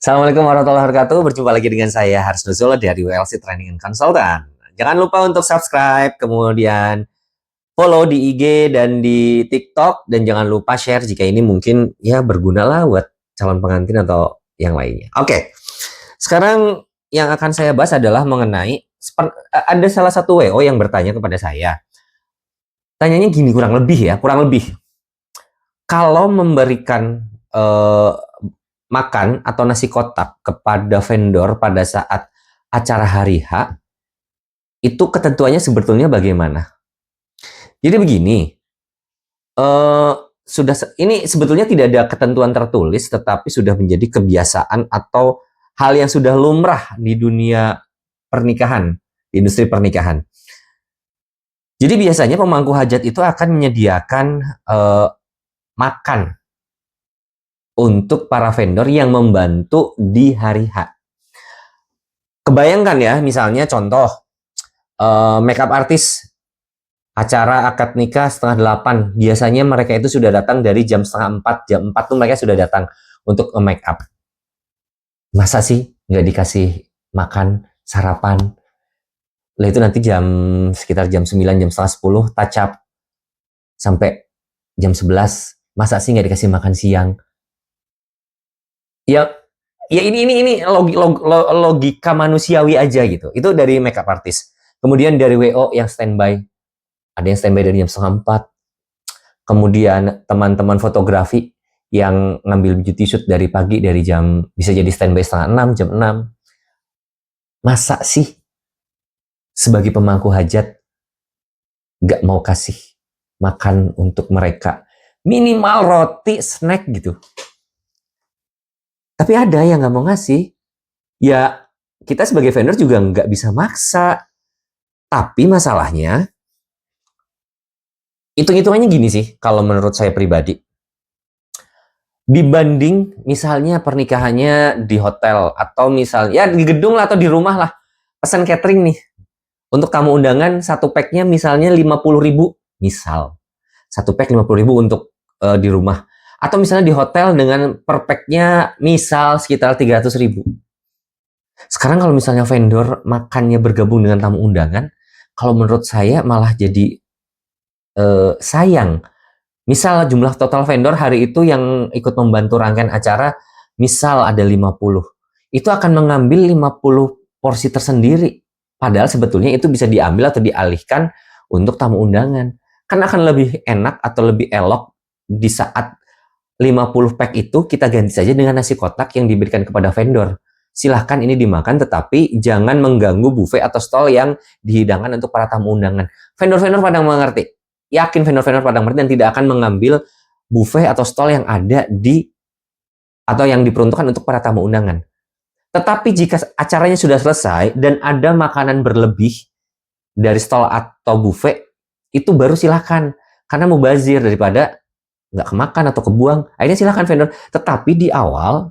Assalamualaikum warahmatullahi wabarakatuh. Berjumpa lagi dengan saya Haris Nuzul dari WLC Training and Consultant. Jangan lupa untuk subscribe, kemudian follow di IG dan di TikTok, dan jangan lupa share jika ini mungkin ya berguna lah buat calon pengantin atau yang lainnya. Oke, sekarang yang akan saya bahas adalah mengenai ada salah satu WO yang bertanya kepada saya. Tanyanya gini, kurang lebih. Kalau memberikan makan atau nasi kotak kepada vendor pada saat acara hari H, itu ketentuannya sebetulnya bagaimana? Jadi begini, ini sebetulnya tidak ada ketentuan tertulis, tetapi sudah menjadi kebiasaan atau hal yang sudah lumrah di dunia pernikahan, di industri pernikahan. Jadi biasanya pemangku hajat itu akan menyediakan makan untuk para vendor yang membantu di hari H. Kebayangkan ya, misalnya contoh, makeup artis, acara akad nikah 7:30, biasanya mereka itu sudah datang dari jam 3:30, jam 4 tuh mereka sudah datang untuk make up. Masa sih nggak dikasih makan, sarapan? Lah itu nanti sekitar jam 9, jam setengah 10, touch up, sampai jam 11, masa sih nggak dikasih makan siang? Ya ini logika manusiawi aja gitu. Itu dari makeup artist. Kemudian dari WO yang standby, ada yang standby dari jam 3:30. Kemudian teman-teman fotografi yang ngambil beauty shoot dari pagi, dari jam, bisa jadi standby 5:30, jam 6. Masa sih sebagai pemangku hajat gak mau kasih makan untuk mereka? Minimal roti, snack gitu. Tapi ada yang nggak mau ngasih. Ya, kita sebagai vendor juga nggak bisa maksa. Tapi masalahnya, hitung-hitungannya gini sih, kalau menurut saya pribadi. Dibanding misalnya pernikahannya di hotel, atau misalnya ya di gedung lah, atau di rumah lah, pesan catering nih. Untuk tamu undangan, satu packnya misalnya 50.000, misal. Satu pack 50.000 untuk di rumah. Atau misalnya di hotel dengan per packnya misal sekitar 300.000. Sekarang kalau misalnya vendor makannya bergabung dengan tamu undangan, kalau menurut saya malah jadi sayang. Misal jumlah total vendor hari itu yang ikut membantu rangkaian acara, misal ada 50. Itu akan mengambil 50 porsi tersendiri. Padahal sebetulnya itu bisa diambil atau dialihkan untuk tamu undangan. Kan akan lebih enak atau lebih elok di saat 50 pack itu kita ganti saja dengan nasi kotak yang diberikan kepada vendor. Silahkan ini dimakan, tetapi jangan mengganggu buffet atau stall yang dihidangkan untuk para tamu undangan. Vendor-vendor pada mengerti. Yakin vendor-vendor pada mengerti dan tidak akan mengambil buffet atau stall yang ada atau yang diperuntukkan untuk para tamu undangan. Tetapi jika acaranya sudah selesai dan ada makanan berlebih dari stall atau buffet, itu baru silahkan. Karena mubazir daripada nggak kemakan atau kebuang, akhirnya silahkan vendor. Tetapi di awal,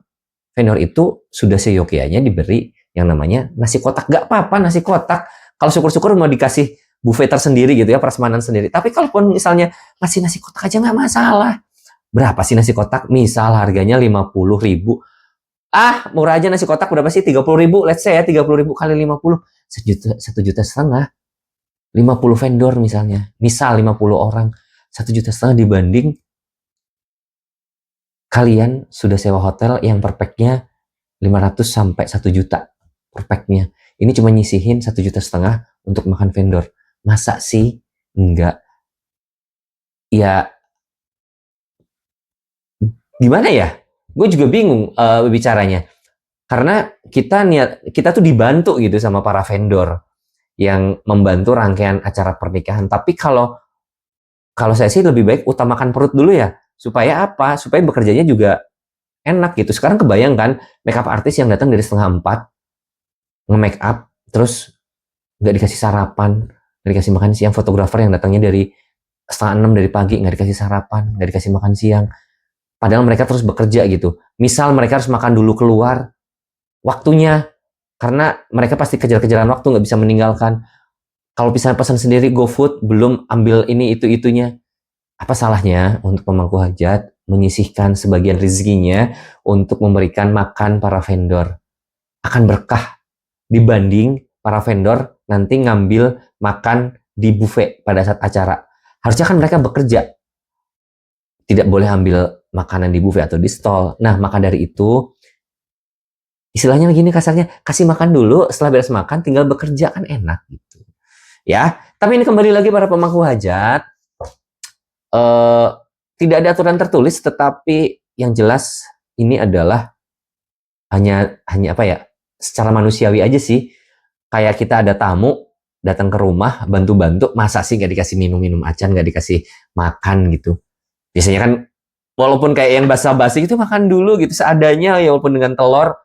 vendor itu sudah seyogyanya diberi yang namanya nasi kotak. Nggak apa-apa nasi kotak. Kalau syukur-syukur mau dikasih buffet tersendiri gitu ya, prasmanan sendiri. Tapi kalaupun misalnya ngasih nasi kotak aja nggak masalah. Berapa sih nasi kotak? Misal harganya 50.000. Murah aja nasi kotak berapa sih? 30.000. Let's say ya, 30.000 kali 50. 1,5 juta. 50 vendor misalnya. Misal 50 orang. 1,5 juta dibanding kalian sudah sewa hotel yang per packnya 500 sampai 1 juta per packnya. Ini cuma nyisihin 1,5 juta untuk makan vendor. Masa sih? Enggak. Ya, gimana ya? Gue juga bingung bicaranya. Karena kita tuh dibantu gitu sama para vendor yang membantu rangkaian acara pernikahan. Tapi kalau saya sih lebih baik utamakan perut dulu ya. Supaya apa? Supaya bekerjanya juga enak gitu. Sekarang kebayangkan makeup artis yang datang dari 3:30, nge-make up, terus nggak dikasih sarapan, nggak dikasih makan siang. Fotografer yang datangnya dari 5:30 dari pagi, nggak dikasih sarapan, nggak dikasih makan siang. Padahal mereka terus bekerja gitu. Misal mereka harus makan dulu keluar, waktunya, karena mereka pasti kejar-kejaran waktu, nggak bisa meninggalkan. Kalau misalnya pesan sendiri GoFood, belum ambil ini, itunya. Apa salahnya untuk pemangku hajat menyisihkan sebagian rezekinya untuk memberikan makan para vendor. Akan berkah dibanding para vendor nanti ngambil makan di buffet pada saat acara. Harusnya kan mereka bekerja, tidak boleh ambil makanan di buffet atau di stall. Nah, maka dari itu, istilahnya begini kasarnya, kasih makan dulu, setelah beres makan tinggal bekerja, kan enak gitu. Ya, tapi ini kembali lagi para pemangku hajat, tidak ada aturan tertulis, tetapi yang jelas ini adalah hanya apa ya, secara manusiawi aja sih. Kayak kita ada tamu datang ke rumah bantu-bantu, masa sih nggak dikasih minum acan, nggak dikasih makan gitu. Biasanya kan walaupun kayak yang basa-basi itu makan dulu gitu seadanya ya, walaupun dengan telur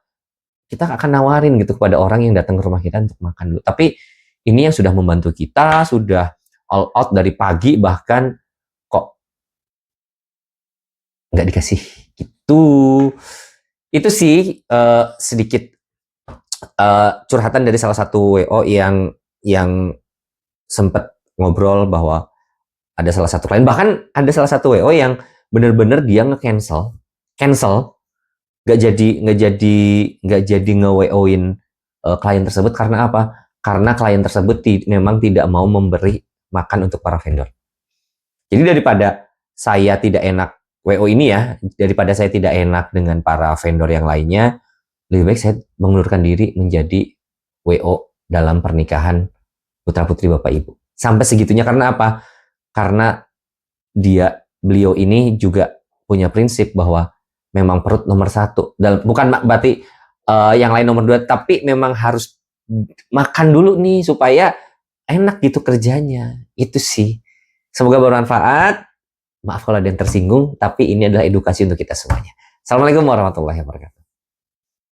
kita akan nawarin gitu kepada orang yang datang ke rumah kita untuk makan dulu. Tapi ini yang sudah membantu kita, sudah all out dari pagi, bahkan kok nggak dikasih gitu. Itu sih sedikit curhatan dari salah satu WO yang sempat ngobrol bahwa ada salah satu klien, bahkan ada salah satu WO yang bener-bener dia cancel nggak jadi nge-WO-in klien tersebut. Karena apa? Karena klien tersebut memang tidak mau memberi makan untuk para vendor. Jadi daripada saya tidak enak WO ini ya, daripada saya tidak enak dengan para vendor yang lainnya, lebih baik saya mengundurkan diri menjadi WO dalam pernikahan putra-putri Bapak Ibu. Sampai segitunya karena apa? Karena beliau ini juga punya prinsip bahwa memang perut nomor satu. Dan bukan berarti yang lain nomor dua, tapi memang harus makan dulu nih supaya enak gitu kerjanya. Itu sih. Semoga bermanfaat. Maaf kalau ada yang tersinggung, tapi ini adalah edukasi untuk kita semuanya. Assalamualaikum warahmatullahi wabarakatuh.